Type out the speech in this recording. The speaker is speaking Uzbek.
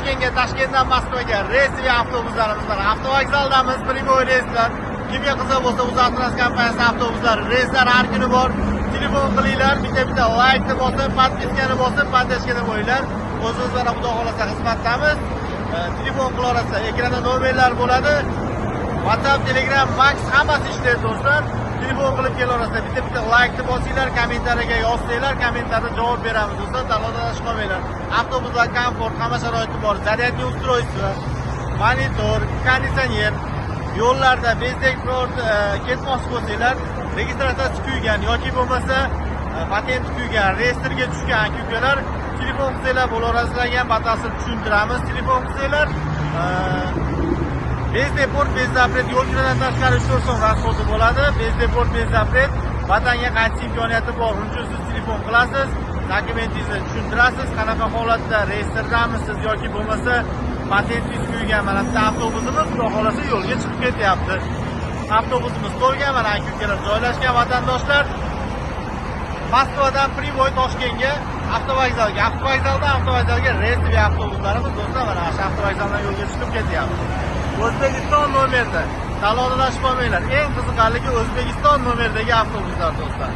Toshkentga, Toshkentdan Moskvaga reysiy avtobuslarimiz bor. Avtovokzaldamiz, primoy reyslar. Kimga qiziq bo'lsa, UzAvtotrans kompaniyasi avtobuslari reyslar har kuni bor. Telefon qilinglar, bitta laykni bosib, podpiskani bosib, podpискani qo'yinglar. O'zimiz bilan Xudo xolasa xizmatdamiz. Telefon qilaversa, ekranda nomerlar bo'ladi. WhatsApp, Telegram, Max hammasi ishlaydi do'stlar. Telefon qilib kelaversa, bitta laykni bosinglar, kommentariyaga yozsanglar, kommentarda javob beramiz do'stlar. Talonlashib qolmanglar. Avtobuslar komfort, hamma sharoiti bor. Zaryadniy устройство, monitor, konditsioner. Yo'llarda bezdek biror ketmoqchi bo'lsanglar, registratsiyasi kuygan yoki bo'lmasa patenti kuygan, reyestrga tushgan kuyganlar telefon qilsanglar bo'laverasizlarga batafsil tushuntiramiz. Telefon qilsanglar Bezdeport, Bezdapret yo'l kiradan tashqari 4 so'm rasxodi bo'ladi. Bezdeport, Bezdapret vatanga qaytish imkoniyati bor. Shuning uchun siz telefon qilasiz, dokumentingizni tushuntirasiz, qanaqa holatda reyestrdamisiz yoki bo'lmasa patentingiz kuygan. Mana bitta avtobusimiz xudo xolasa yo'lga chiqib ketyapti. Avtobusimiz to'lgan, mana aka-ukalar joylashgan vatandoshlar. Moskvadan Primoy Toshkentga avtovokzalga, avtovokzalga reysiy avtobuslarimiz do'stlar mana shu avtovokzaldan yo'lga chiqib ketyapti. O'zbekiston nomerda talonlashib qolmanglar. Eng qiziqarligi O'zbekiston nomerdagi avtobuslar do'stlar.